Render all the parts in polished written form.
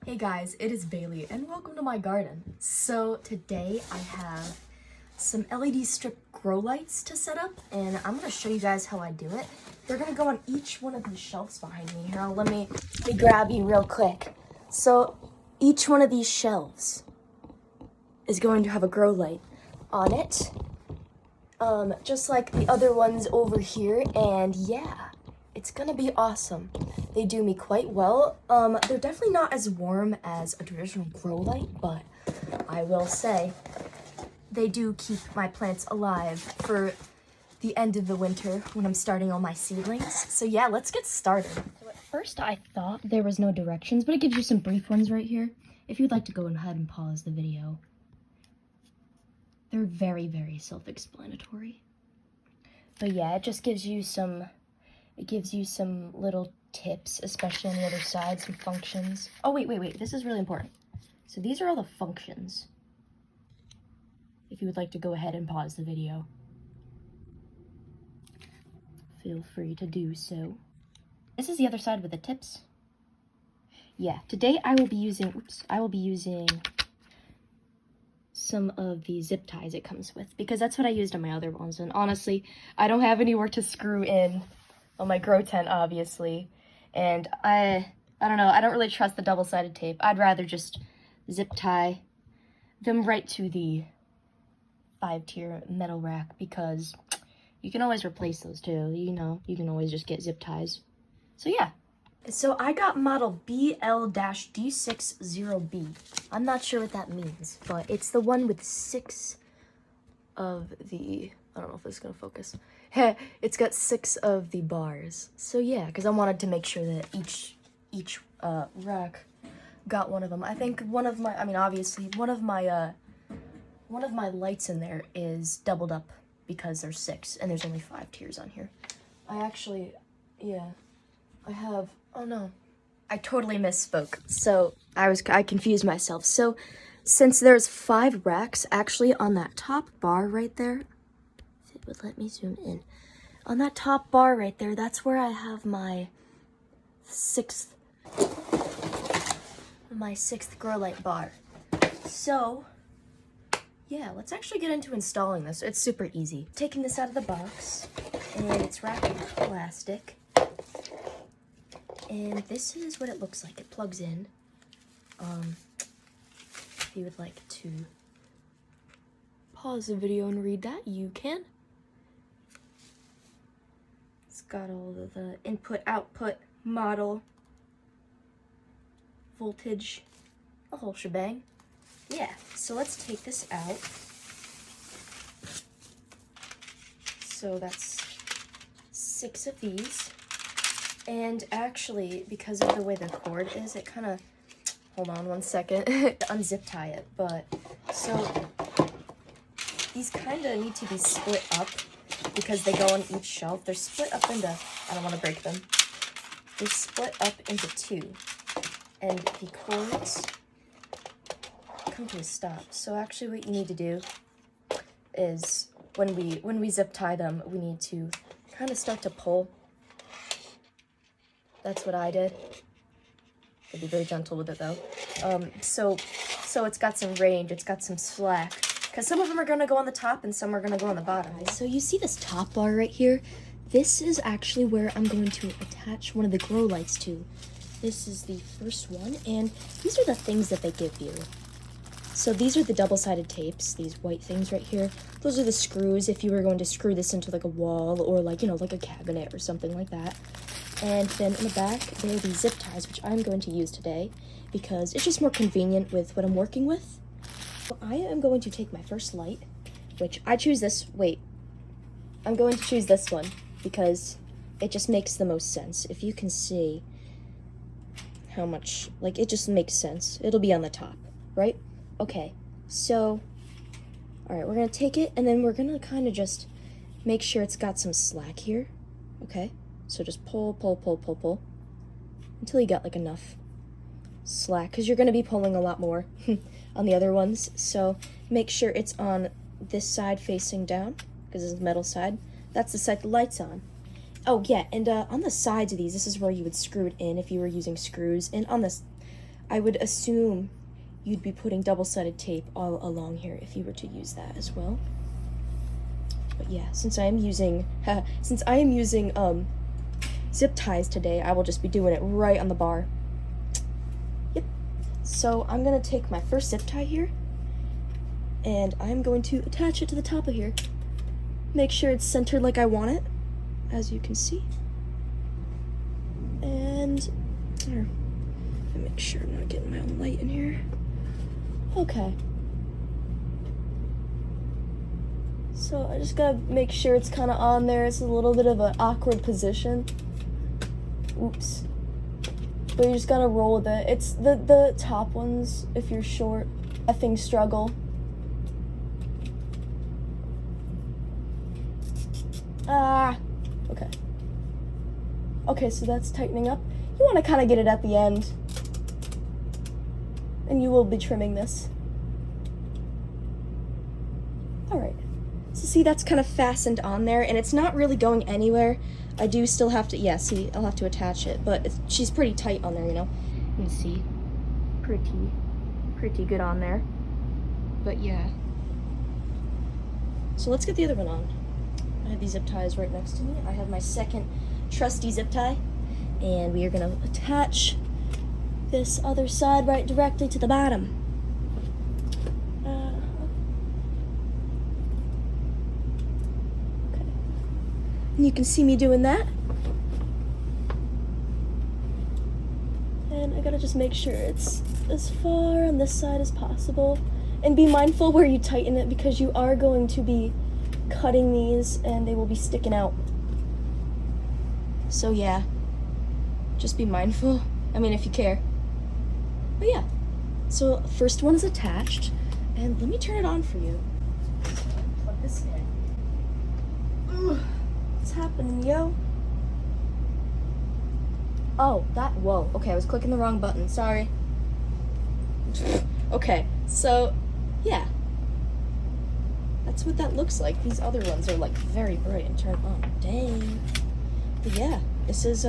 Hey guys, it is Bailey and welcome to my garden. So today I have some LED strip grow lights to set up and I'm going to show you guys how I do it. They're going to go on each one of these shelves behind me. Here, let me grab you real quick. So each one of these shelves is going to have a grow light on it, just like the other ones over here, and yeah. It's gonna be awesome. They do me quite well. They're definitely not as warm as a traditional grow light, but I will say they do keep my plants alive for the end of the winter when I'm starting all my seedlings. So yeah, let's get started. So at first I thought there was no directions, but it gives you some brief ones right here. If you'd like to go ahead and pause the video. They're very, very self-explanatory. But yeah, it just gives you some little tips, especially on the other side, some functions. Oh, wait, this is really important. So these are all the functions. If you would like to go ahead and pause the video, feel free to do so. This is the other side with the tips. Yeah, today I will be using, some of the zip ties it comes with, because that's what I used on my other ones, and honestly, I don't have anywhere to screw in on my grow tent, obviously, and I don't know, I don't really trust the double-sided tape. I'd rather just zip tie them right to the 5-tier metal rack, because you can always replace those too, you know, you can always just get zip ties. So yeah. So I got model BL-D60B. I'm not sure what that means, but it's the one with 6 of the, I don't know if this is gonna focus. It's got 6 of the bars. So yeah, because I wanted to make sure that each rack got one of them. I think obviously one of my lights in there is doubled up because there's 6 and there's only 5 tiers on here. Oh no, I totally misspoke. So I confused myself. So since there's 5 racks actually on that top bar right there, if it would let me zoom in, on that top bar right there, that's where I have my 6th grow light bar. So yeah, let's actually get into installing this. It's super easy. Taking this out of the box, and it's wrapped in plastic. And this is what it looks like. It plugs in. If you would like to pause the video and read that, you can. It's got all of the input, output, model, voltage, a whole shebang. Yeah, so let's take this out. So that's 6 of these. And actually, because of the way the cord is, it kind of, hold on one second, unzip tie it. But, so, these kind of need to be split up because they go on each shelf. They're split up into, I don't want to break them. They're split up into 2. And the cords come to a stop. So actually what you need to do is, when we zip tie them, we need to kind of start to pull. That's what I did. I'd be very gentle with it though. So it's got some range, it's got some slack, because some of them are going to go on the top and some are going to go on the bottom. So you see this top bar right here? This is actually where I'm going to attach one of the grow lights to. This is the first one, and these are the things that they give you. So these are the double-sided tapes, these white things right here. Those are the screws if you were going to screw this into like a wall or like, you know, like a cabinet or something like that. And then in the back, there are these zip ties, which I'm going to use today because it's just more convenient with what I'm working with. So I am going to take my first light, which I choose this, I'm going to choose this one because it just makes the most sense. If you can see how much, like, it just makes sense. It'll be on the top, right? Okay, so, all right, we're gonna take it and then we're gonna kind of just make sure it's got some slack here, okay? So just pull until you got like enough slack, because you're going to be pulling a lot more on the other ones. So make sure it's on this side facing down, because this is the metal side. That's the side the light's on. Oh yeah, and on the sides of these, this is where you would screw it in if you were using screws. And on this, I would assume you'd be putting double-sided tape all along here if you were to use that as well. But yeah, since I am using zip ties today, I will just be doing it right on the bar. Yep. So I'm gonna take my first zip tie here, and I'm going to attach it to the top of here. Make sure it's centered like I want it, as you can see. And here, let me make sure I'm not getting my own light in here. Okay. So I just gotta make sure it's kind of on there. It's a little bit of an awkward position. Oops. But you just gotta roll with it. It's the top ones, if you're short, effing struggle. Okay. Okay, so that's tightening up. You want to kind of get it at the end. And you will be trimming this. Alright. So see, that's kind of fastened on there, and it's not really going anywhere. I do still have to, yeah, see, I'll have to attach it, but she's pretty tight on there, you know. You can see. Pretty good on there. But yeah. So let's get the other one on. I have these zip ties right next to me. I have my second trusty zip tie, and we are going to attach this other side right directly to the bottom. Okay. And you can see me doing that. And I gotta just make sure it's as far on this side as possible. And be mindful where you tighten it, because you are going to be cutting these and they will be sticking out. So yeah, just be mindful. I mean, if you care. But yeah, so first one is attached, and let me turn it on for you. So plug this in. Ugh, what's happening, yo? Oh, whoa, okay, I was clicking the wrong button, sorry. Okay, so yeah. That's what that looks like. These other ones are like very bright and turn on. Dang. But yeah, this is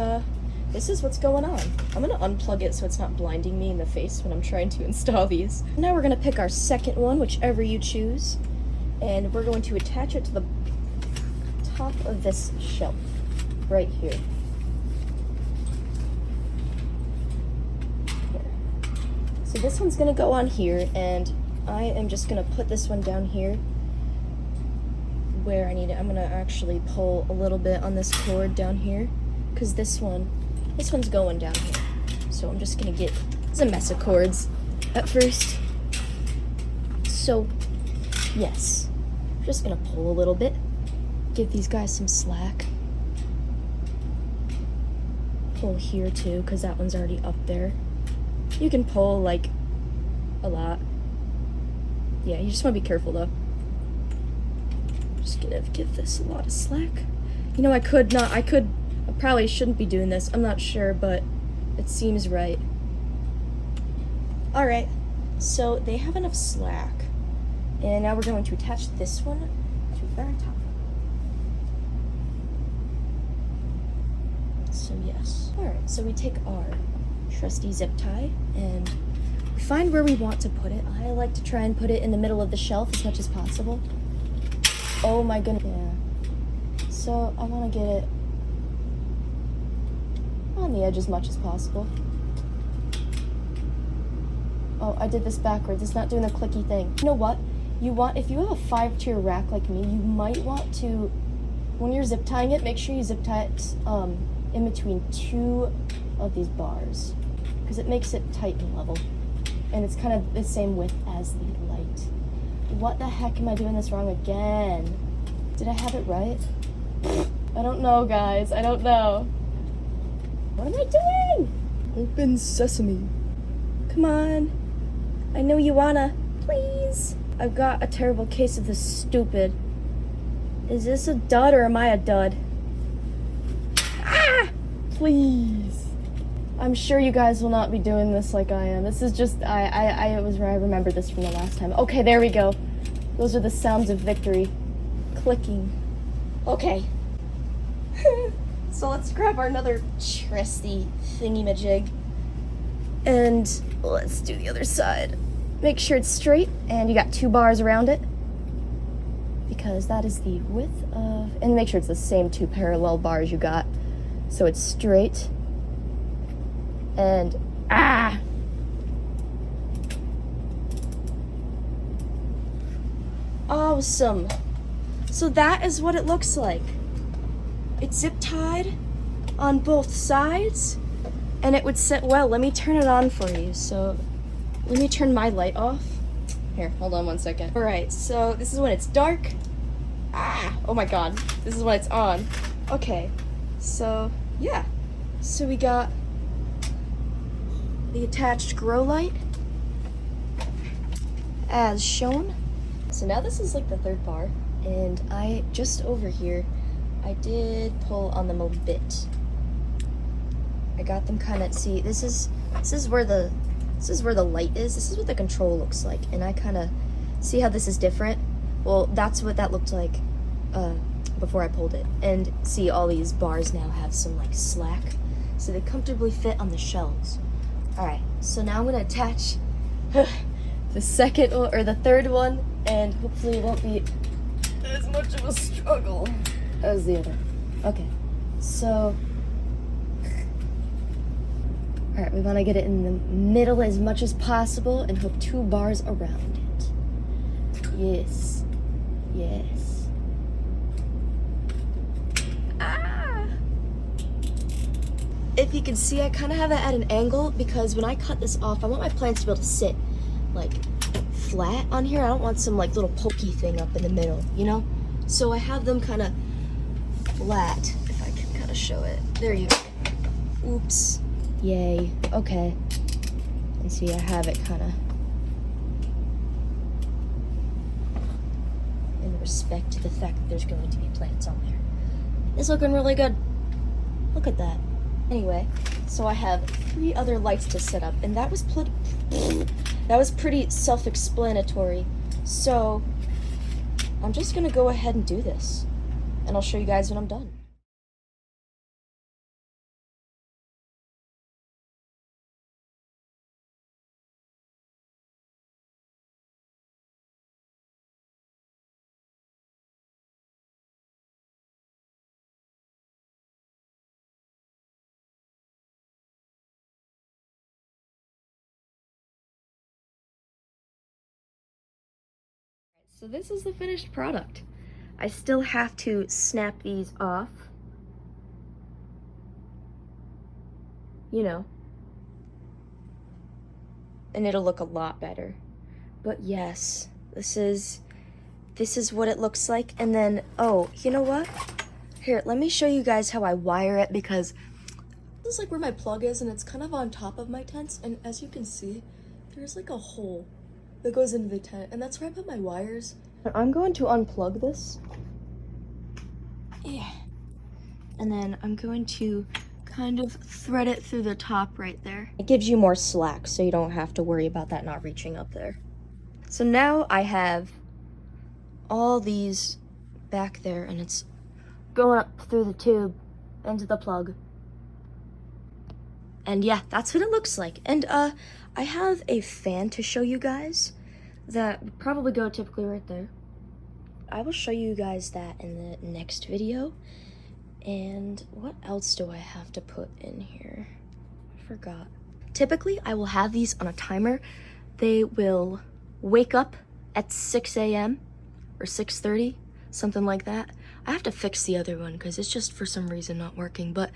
what's going on. I'm gonna unplug it so it's not blinding me in the face when I'm trying to install these. Now we're gonna pick our second one, whichever you choose, and we're going to attach it to the top of this shelf right here. So this one's gonna go on here, and I am just gonna put this one down here where I need it. I'm gonna actually pull a little bit on this cord down here, because this one's going down here. So I'm just gonna get, it's a mess of cords at first. So yes, I'm just gonna pull a little bit, give these guys some slack. Pull here too, because that one's already up there. You can pull like a lot. Yeah, you just want to be careful though. Just gonna give this a lot of slack. You know, I probably shouldn't be doing this. I'm not sure, but it seems right. Alright, so they have enough slack. And now we're going to attach this one to the very top. So yes. Alright, so we take our trusty zip tie and we find where we want to put it. I like to try and put it in the middle of the shelf as much as possible. Oh my goodness. Yeah. So I want to get it on the edge as much as possible. Oh, I did this backwards. It's not doing the clicky thing. You know what? If you have a 5-tier rack like me, you might want to, when you're zip tying it, make sure you zip tie it in between 2 of these bars, because it makes it tight and level, and it's kind of the same width as the light. What the heck, am I doing this wrong again? Did I have it right? I don't know, guys. I don't know. What am I doing? Open sesame. Come on. I know you wanna. Please. I've got a terrible case of this stupid. Is this a dud or am I a dud? Ah! Please. I'm sure you guys will not be doing this like I am. This is just, I remember this from the last time. Okay, there we go. Those are the sounds of victory. Clicking. Okay. So let's grab our another trusty thingy-majig. And let's do the other side. Make sure it's straight, and you got 2 bars around it, because that is the width of, and make sure it's the same 2 parallel bars you got, so it's straight. And awesome. So that is what it looks like. It's zip tied on both sides, and it would sit well. Let me turn it on for you. So let me turn my light off. Here, hold on 1 second. All right, so this is when it's dark. Oh my God, this is when it's on. Okay, so yeah. So we got the attached grow light as shown. So now this is like the 3rd bar, and I just over here, I did pull on them a bit. I got them kind of, see, this is where the light is. This is what the control looks like, and I kind of see how this is different. Well, that's what that looked like before I pulled it. And see, all these bars now have some like slack, so they comfortably fit on the shelves. All right, so now I'm gonna attach the second one, or the 3rd one, and hopefully it won't be as much of a struggle as the other. Okay, so all right, we want to get it in the middle as much as possible and hook 2 bars around it. Yes, yes. If you can see, I kind of have it at an angle, because when I cut this off, I want my plants to be able to sit like flat on here. I don't want some like little pokey thing up in the middle, you know? So I have them kind of flat, if I can kind of show it. There you go. Oops. Yay. Okay. And see, I have it kind of in respect to the fact that there's going to be plants on there. It's looking really good. Look at that. Anyway, so I have 3 other lights to set up, and that was pretty self-explanatory. So I'm just gonna go ahead and do this, and I'll show you guys when I'm done. So this is the finished product. I still have to snap these off. You know. And it'll look a lot better. But yes, this is what it looks like. And then, oh, you know what? Here, let me show you guys how I wire it, because this is like where my plug is, and it's kind of on top of my tents. And as you can see, there's like a hole that goes into the tent, and that's where I put my wires. I'm going to unplug this. Yeah. And then I'm going to kind of thread it through the top right there. It gives you more slack, so you don't have to worry about that not reaching up there. So now I have all these back there, and it's going up through the tube into the plug. And yeah, that's what it looks like. And I have a fan to show you guys that would probably go typically right there. I will show you guys that in the next video. And what else do I have to put in here? I forgot. Typically, I will have these on a timer. They will wake up at 6 a.m. or 6:30, something like that. I have to fix the other one because it's just for some reason not working. But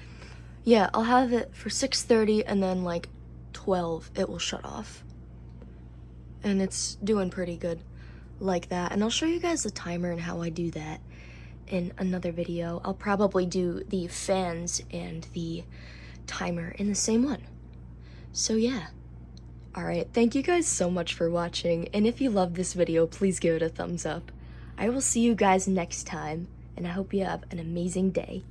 yeah, I'll have it for 6:30, and then like 12, it will shut off. And it's doing pretty good like that. And I'll show you guys the timer and how I do that in another video. I'll probably do the fans and the timer in the same one. So yeah. Alright, thank you guys so much for watching, and if you loved this video, please give it a thumbs up. I will see you guys next time, and I hope you have an amazing day.